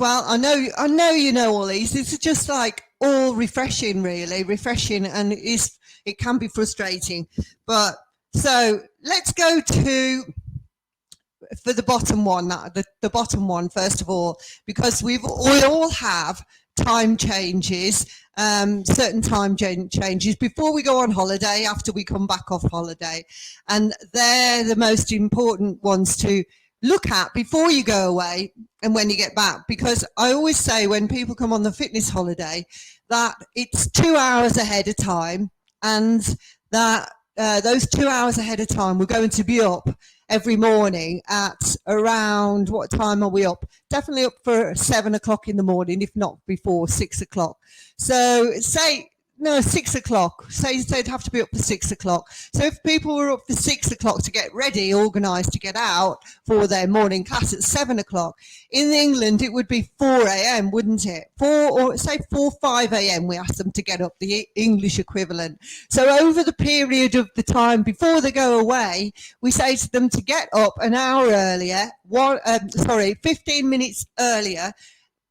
Well, I know you know all these. This is just like all refreshing, really refreshing, and it can be frustrating. But so let's go to for the bottom one, the bottom one first of all, because we all have time changes, certain time changes before we go on holiday, after we come back off holiday, and they're the most important ones to look at before you go away and when you get back. Because I always say when people come on the fitness holiday that it's 2 hours ahead of time, and that those 2 hours ahead of time we're going to be up every morning at around, what time are we up? Definitely up for 7 o'clock in the morning, if not before 6 o'clock. So say, no, 6 o'clock. Say they'd have to be up for 6 o'clock. So if people were up for 6 o'clock to get ready, organised to get out for their morning class at 7 o'clock, in England it would be 4 a.m., wouldn't it? 5 a.m. we ask them to get up, the English equivalent. So over the period of the time before they go away, we say to them to get up an hour earlier, 15 minutes earlier,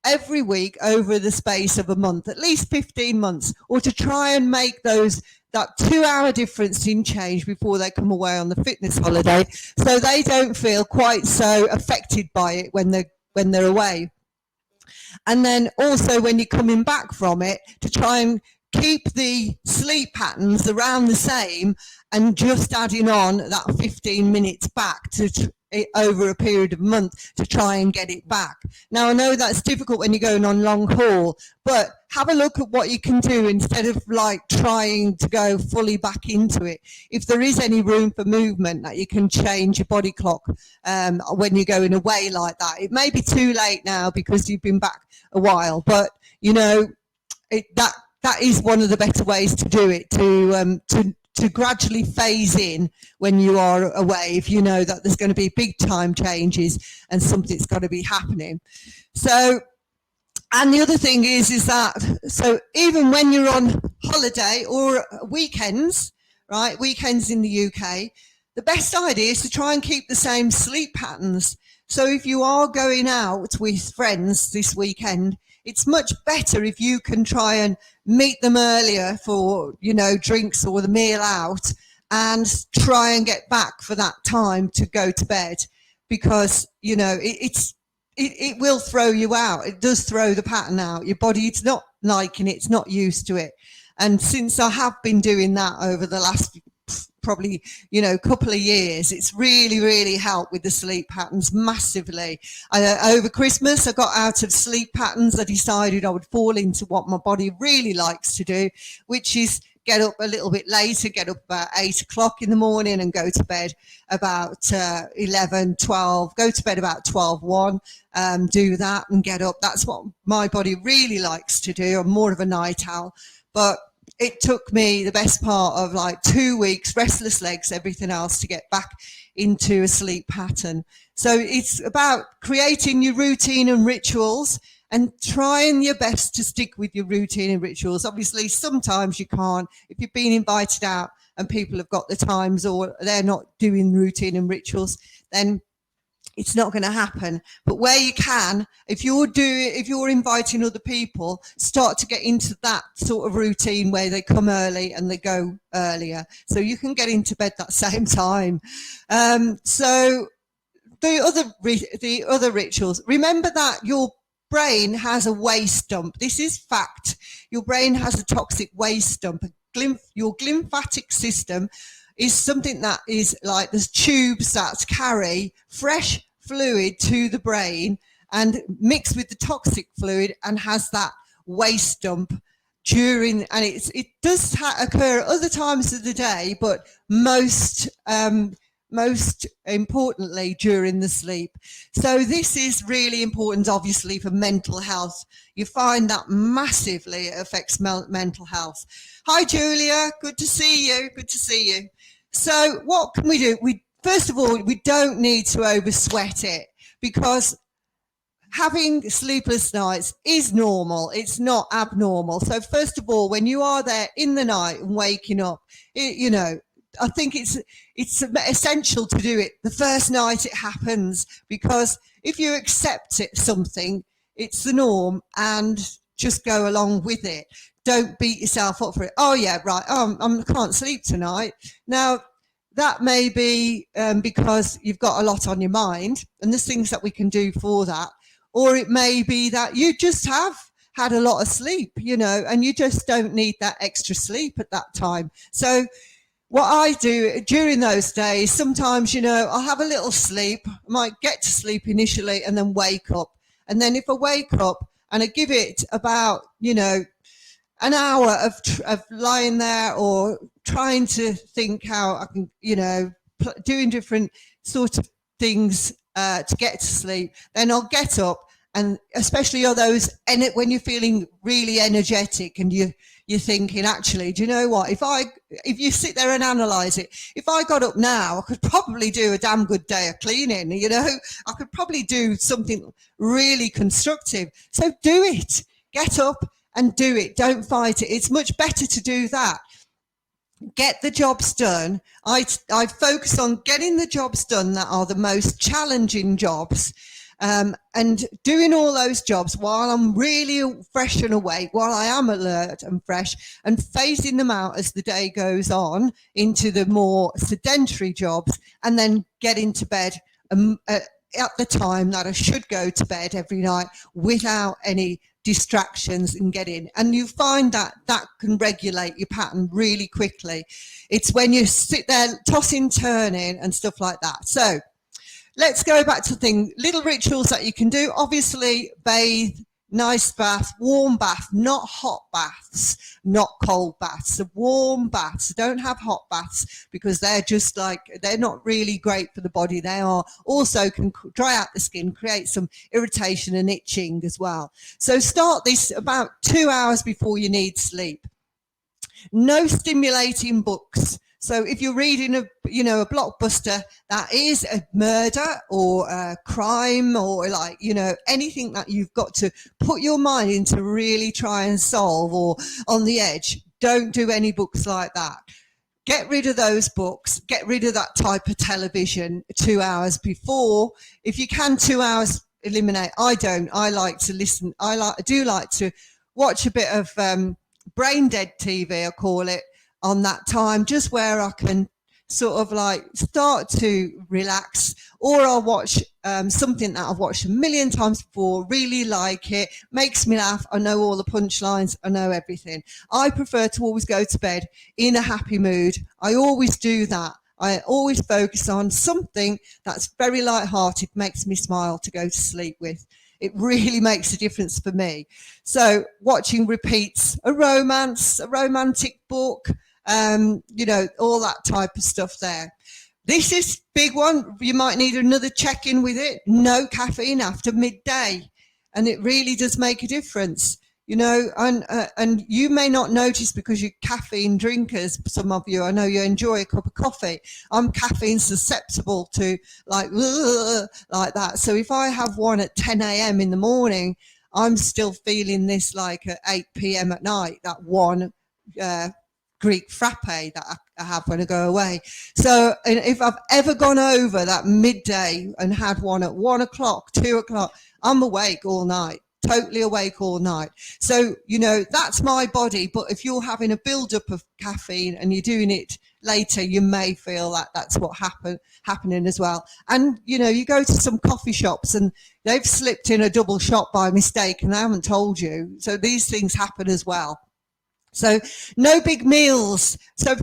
every week over the space of a month, at least 15 months, or to try and make that 2 hour difference in change before they come away on the fitness holiday, so they don't feel quite so affected by it when they're away. And then also when you're coming back from it, to try and keep the sleep patterns around the same, and just adding on that 15 minutes back to over a period of a month to try and get it back. Now, I know that's difficult when you're going on long haul, but have a look at what you can do instead of like trying to go fully back into it. If there is any room for movement, that you can change your body clock when you're going away like that. It may be too late now because you've been back a while, but you know, that is one of the better ways to do it, to gradually phase in when you are away, if you know that there's going to be big time changes and something's got to be happening. So, and the other thing is that, so even when you're on holiday or weekends, right, weekends in the UK, the best idea is to try and keep the same sleep patterns. So if you are going out with friends this weekend, it's much better if you can try and meet them earlier for, you know, drinks or the meal out, and try and get back for that time to go to bed, because, you know, it will throw you out. It does throw the pattern out. Your body, it's not liking it, it's not used to it. And since I have been doing that over the last probably, you know, couple of years, it's really helped with the sleep patterns massively. Over Christmas, I got out of sleep patterns. I decided I would fall into what my body really likes to do, which is get up a little bit later, get up about 8 o'clock in the morning and go to bed about 11, 12, go to bed about 12, 1, do that and get up. That's what my body really likes to do. I'm more of a night owl, but it took me the best part of like 2 weeks, restless legs, everything else, to get back into a sleep pattern. So it's about creating your routine and rituals and trying your best to stick with your routine and rituals. Obviously, sometimes you can't. If you've been invited out and people have got the times or they're not doing routine and rituals, then it's not going to happen. But where you can, if you're inviting other people, start to get into that sort of routine where they come early and they go earlier, so you can get into bed that same time. So the other rituals, remember that your brain has a waste dump. This is fact. Your brain has a toxic waste dump. Your glymphatic system is something that is like there's tubes that carry fresh fluid to the brain and mix with the toxic fluid, and has that waste dump during, and it does occur other times of the day, but most importantly during the sleep. So this is really important, obviously, for mental health. You find that massively affects mental health. Hi Julia, good to see you. So what can we do? First of all, we don't need to oversweat it, because having sleepless nights is normal. It's not abnormal. So first of all, when you are there in the night and waking up, you know, I think it's essential to do it the first night it happens, because if you accept something, it's the norm, and just go along with it. Don't beat yourself up for it. Oh yeah, right. I can't sleep tonight. Now, that may be because you've got a lot on your mind, and there's things that we can do for that. Or it may be that you just have had a lot of sleep, you know, and you just don't need that extra sleep at that time. So what I do during those days, sometimes, you know, I'll have a little sleep. I might get to sleep initially and then wake up. And then if I wake up and I give it about, you know, an hour of lying there or trying to think how I can, you know, doing different sort of things to get to sleep, then I'll get up. And especially all those, and when you're feeling really energetic and you're thinking, actually, do you know what? If you sit there and analyze it, if I got up now, I could probably do a damn good day of cleaning. You know, I could probably do something really constructive. So do it. Get up and do it. Don't fight it. It's much better to do that. Get the jobs done. I focus on getting the jobs done that are the most challenging jobs. And doing all those jobs while I'm really fresh and awake, while I am alert and fresh, and phasing them out as the day goes on into the more sedentary jobs, and then getting to bed at the time that I should go to bed every night without any distractions and get in. And you find that that can regulate your pattern really quickly. It's when you sit there tossing, turning and stuff like that. So let's go back to little rituals that you can do. Obviously, bathe, nice bath, warm bath, not hot baths, not cold baths. The warm baths, don't have hot baths because they're just like, they're not really great for the body. They are also can dry out the skin, create some irritation and itching as well. So start this about 2 hours before you need sleep. No stimulating books. So if you're reading a blockbuster that is a murder or a crime or like, you know, anything that you've got to put your mind in to really try and solve or on the edge, don't do any books like that. Get rid of those books. Get rid of that type of television 2 hours before. If you can, 2 hours, eliminate. I don't. I like to listen. I do like to watch a bit of brain dead TV, I call it, on that time, just where I can sort of like start to relax, or I'll watch something that I've watched a million times before, really like it, makes me laugh, I know all the punchlines, I know everything. I prefer to always go to bed in a happy mood. I always do that. I always focus on something that's very light-hearted, makes me smile to go to sleep with. It really makes a difference for me. So watching repeats, a romance, a romantic book, you know, all that type of stuff there. This is big one. You might need another check-in with it. No caffeine after midday. And it really does make a difference, you know, and you may not notice because you're caffeine drinkers, some of you, I know you enjoy a cup of coffee. I'm caffeine susceptible to like that. So if I have one at 10 a.m. in the morning, I'm still feeling this like at 8 p.m. at night, that one Greek frappe that I have when I go away. So if I've ever gone over that midday and had one at 1 o'clock, 2 o'clock, I'm awake all night, totally awake all night. So, you know, that's my body. But if you're having a build-up of caffeine and you're doing it later, you may feel that that's what happening as well. And, you know, you go to some coffee shops and they've slipped in a double shot by mistake and they haven't told you. So these things happen as well. So no big meals. So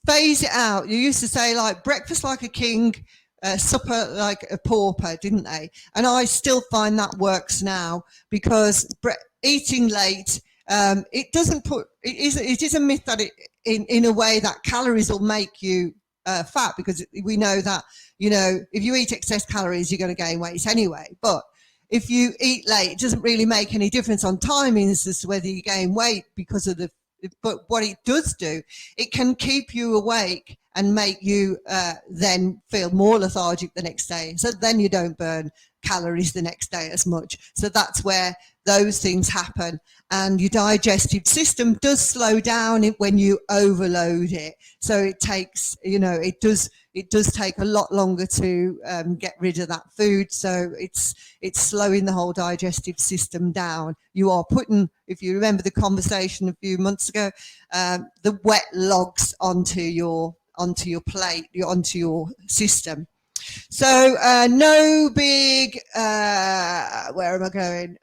phase it out. You used to say like breakfast like a king, supper like a pauper, didn't they? And I still find that works now because eating late, it doesn't put, it is a myth that it, in a way that calories will make you fat, because we know that, you know, if you eat excess calories, you're going to gain weight anyway. But if you eat late, it doesn't really make any difference on timings as to whether you gain weight because of the, but what it does do, it can keep you awake and make you then feel more lethargic the next day. So then you don't burn calories the next day as much. So that's where those things happen. And your digestive system does slow down when you overload it. So it takes, it does take a lot longer to get rid of that food. So it's slowing the whole digestive system down. You are putting, if you remember the conversation a few months ago, the wet logs onto your plate, onto your system. So no big, where am I going?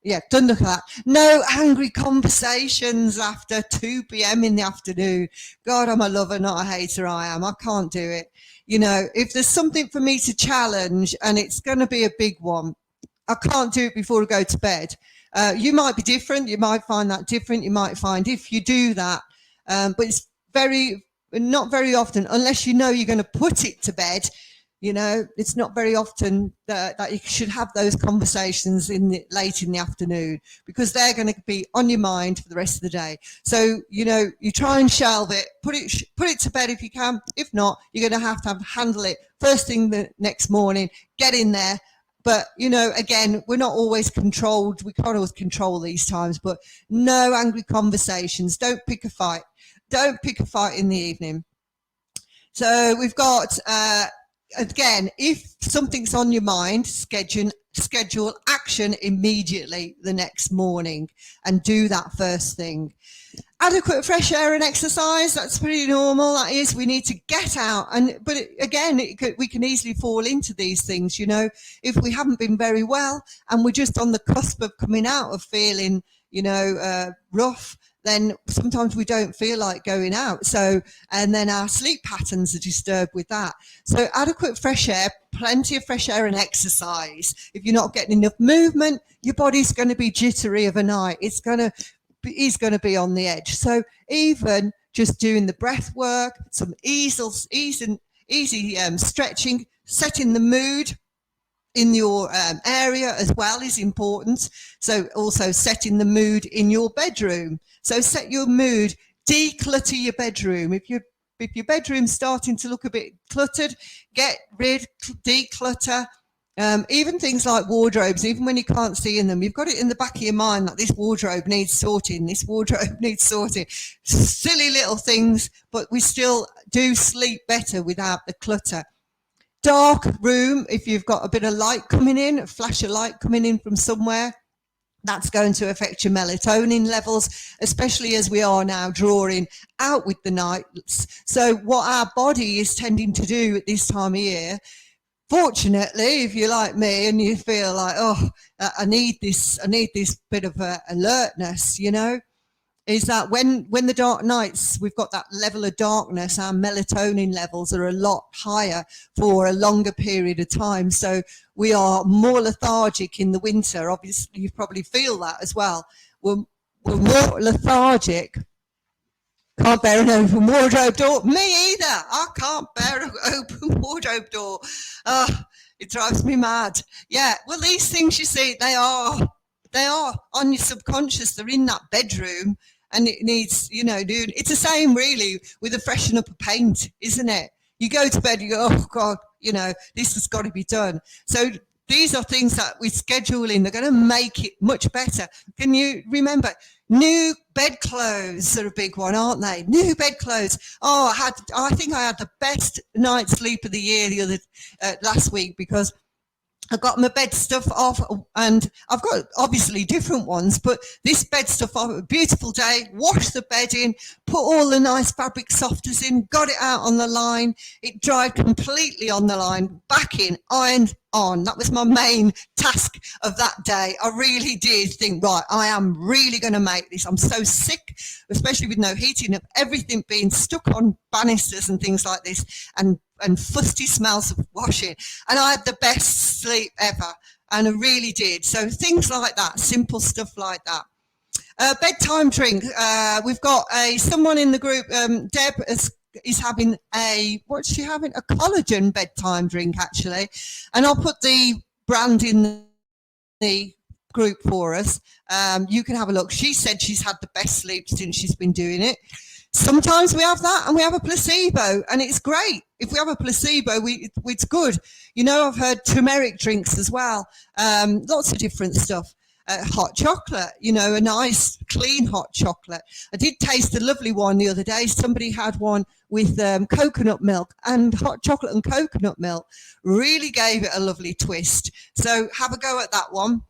Yeah, don't look at that. No angry conversations after 2 p.m. in the afternoon. God, I'm a lover, not a hater, I am. I can't do it. If there's something for me to challenge and it's going to be a big one, I can't do it before I go to bed. You might be different. You might find that different. You might find if you do that, but it's not very often, unless you're going to put it to bed. It's not very often that you should have those conversations late in the afternoon, because they're going to be on your mind for the rest of the day. So, you try and shelve it, put it to bed if you can. If not, you're going to have handle it first thing the next morning, get in there. But, again, we're not always controlled. We can't always control these times, but no angry conversations. Don't pick a fight. Don't pick a fight in the evening. So we've got, again, if something's on your mind, schedule action immediately the next morning and do that first thing. Adequate fresh air and exercise, that's pretty normal. That is, we need to get out. But again, we can easily fall into these things, if we haven't been very well and we're just on the cusp of coming out of feeling, rough, then sometimes we don't feel like going out. So, and then our sleep patterns are disturbed with that. So adequate fresh air, plenty of fresh air and exercise. If you're not getting enough movement, your body's going to be jittery of a night. He's going to be on the edge. So even just doing the breath work, some easy stretching, setting the mood in your area as well is important. So also setting the mood in your bedroom. So set your mood, declutter your bedroom. If your bedroom's starting to look a bit cluttered, get rid, declutter. Even things like wardrobes, even when you can't see in them, you've got it in the back of your mind that this wardrobe needs sorting, this wardrobe needs sorting. Silly little things, but we still do sleep better without the clutter. Dark room, if you've got a bit of light coming in, a flash of light coming in from somewhere, that's going to affect your melatonin levels, especially as we are now drawing out with the nights. So what our body is tending to do at this time of year, fortunately, if you're like me and you feel like, oh, I need this bit of alertness, is that when the dark nights, we've got that level of darkness, our melatonin levels are a lot higher for a longer period of time. So we are more lethargic in the winter. Obviously, you probably feel that as well. We're more lethargic. Can't bear an open wardrobe door. Me either. I can't bear an open wardrobe door. It drives me mad. Yeah, well, these things, you see, they are on your subconscious. They're in that bedroom. And it needs, dude, it's the same really with a freshen up of paint, isn't it? You go to bed, you go, oh God, this has got to be done. So these are things that we schedule in. They're going to make it much better. Can you remember? New bed clothes are a big one, aren't they? New bed clothes. Oh, I think I had the best night's sleep of the year last week, because I got my bed stuff off, and I've got obviously different ones, but this bed stuff off, a beautiful day, washed the bed in, put all the nice fabric softers in, got it out on the line. It dried completely on the line, back in, ironed on. That was my main task of that day. I really did think, right, I am really going to make this. I'm so sick, especially with no heating, of everything being stuck on banisters and things like this, and fusty smells of washing. And I had the best sleep ever, and I really did. So things like that, simple stuff like that. Bedtime drink. We've got someone in the group, Deb is having what's she having? A collagen bedtime drink, actually. And I'll put the brand in the group for us. You can have a look. She said she's had the best sleep since she's been doing it. Sometimes we have that and we have a placebo, and it's great. If we have a placebo, it's good. You know, I've heard turmeric drinks as well, lots of different stuff. Hot chocolate, you know, a nice clean hot chocolate. I did taste a lovely one the other day. Somebody had one with coconut milk, and hot chocolate and coconut milk really gave it a lovely twist. So have a go at that one.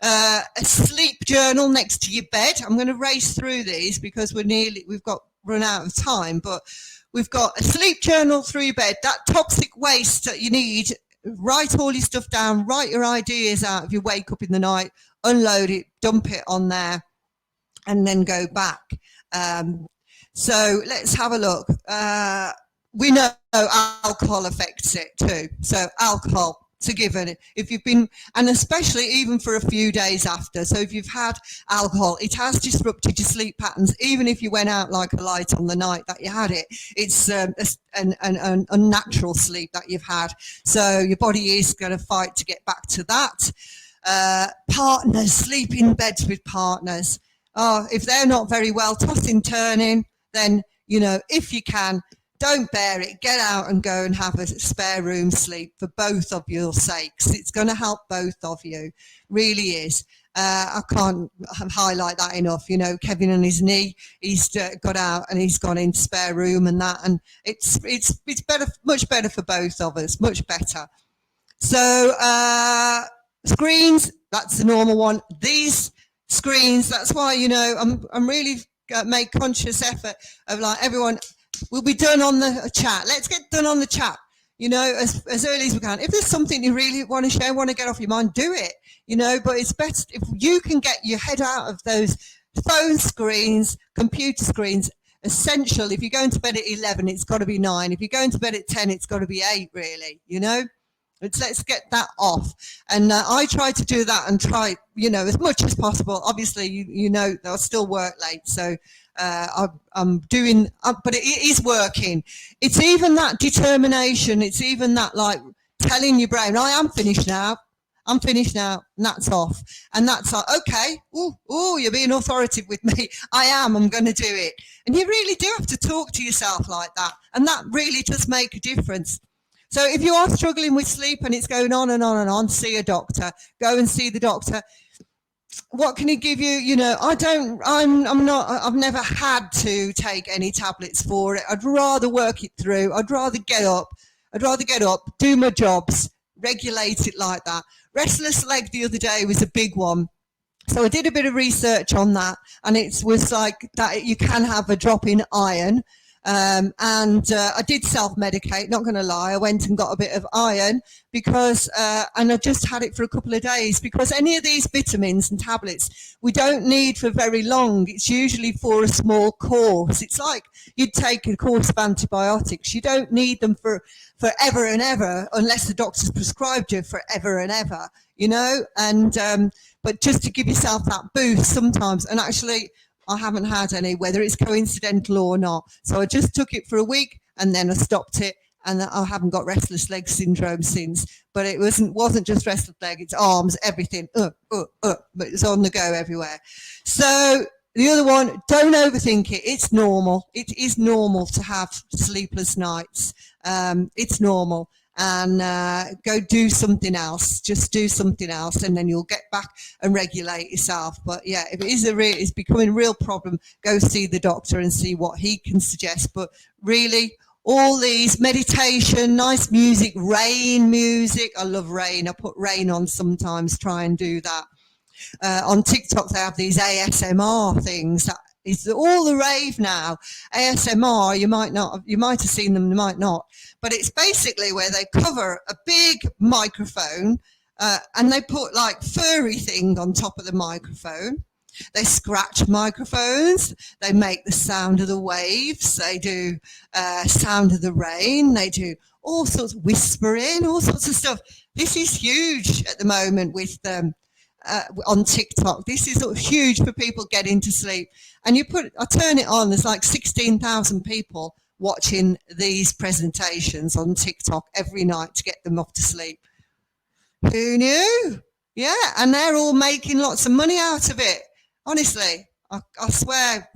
A sleep journal next to your bed. I'm going to race through these because we've got run out of time, but we've got a sleep journal through your bed. That toxic waste that you need, write all your stuff down, write your ideas out if you wake up in the night, unload it, dump it on there, and then go back. So let's have a look. We know alcohol affects it too. So alcohol, to give it, if you've been, and especially even for a few days after. So if you've had alcohol, it has disrupted your sleep patterns. Even if you went out like a light on the night that you had it, it's an unnatural sleep that you've had. So your body is going to fight to get back to that. Partners, sleep in beds with partners. Oh, if they're not very well, tossing, turning, then, you know, if you can, don't bear it, get out and go and have a spare room sleep for both of your sakes. It's going to help both of you, really is. I can't highlight that enough. You know, Kevin and his knee, he's got out and he's gone into spare room and that, and it's better, much better for both of us, much better. So screens, that's the normal one. These screens, that's why, you know, I'm really make conscious effort of like everyone. We'll be done on the chat. Let's get done on the chat, you know, as early as we can. If there's something you really want to share, want to get off your mind, do it, you know, but it's best if you can get your head out of those phone screens, computer screens. Essential, if you're going to bed at 11, it's got to be 9. If you're going to bed at 10, it's got to be 8, really, you know. Let's get that off. And I try to do that and try, you know, as much as possible. Obviously, you know, I still work late, so I'm doing, but it is working. It's even that determination. It's even that, like, telling your brain, I am finished now. I'm finished now, and that's off. And that's like, okay, oh, you're being authoritative with me. I'm going to do it. And you really do have to talk to yourself like that. And that really does make a difference. So if you are struggling with sleep and it's going on and on and on, see a doctor. Go and see the doctor. What can he give you? You know, I've never had to take any tablets for it. I'd rather work it through. I'd rather get up, do my jobs, regulate it like that. Restless leg the other day was a big one. So I did a bit of research on that, and it was like that you can have a drop in iron. And I did self-medicate, not going to lie. I went and got a bit of iron because, and I just had it for a couple of days, because any of these vitamins and tablets we don't need for very long. It's usually for a small course. It's like you'd take a course of antibiotics. You don't need them for forever and ever, unless the doctor's prescribed you forever and ever, you know. And but just to give yourself that boost sometimes. And actually, I haven't had any, whether it's coincidental or not. So I just took it for a week and then I stopped it, and I haven't got restless leg syndrome since. But it wasn't just restless leg, it's arms, everything, but it's on the go everywhere. So the other one, don't overthink it. It's normal. It is normal to have sleepless nights. It's normal. And go do something else. Just do something else, and then you'll get back and regulate yourself. But yeah, if it is it's becoming a real problem, go see the doctor and see what he can suggest. But really, all these meditation, nice music, rain music. I love rain. I put rain on sometimes, try and do that. On TikTok, they have these ASMR things that is all the rave now. ASMR, you might have seen them, you might not, but it's basically where they cover a big microphone and they put like furry thing on top of the microphone. They scratch microphones, they make the sound of the waves, they do sound of the rain, they do all sorts of whispering, all sorts of stuff. This is huge at the moment with on TikTok. This is sort of huge for people getting to sleep. And I turn it on, there's like 16,000 people watching these presentations on TikTok every night to get them off to sleep. Who knew? Yeah, and they're all making lots of money out of it. Honestly, I swear,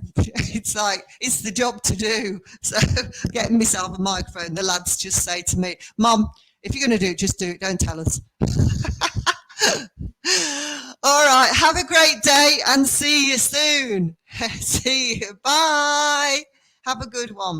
it's like, it's the job to do. So getting myself a microphone, the lads just say to me, Mum, if you're going to do it, just do it. Don't tell us. All right. Have a great day and see you soon. See you. Bye. Have a good one.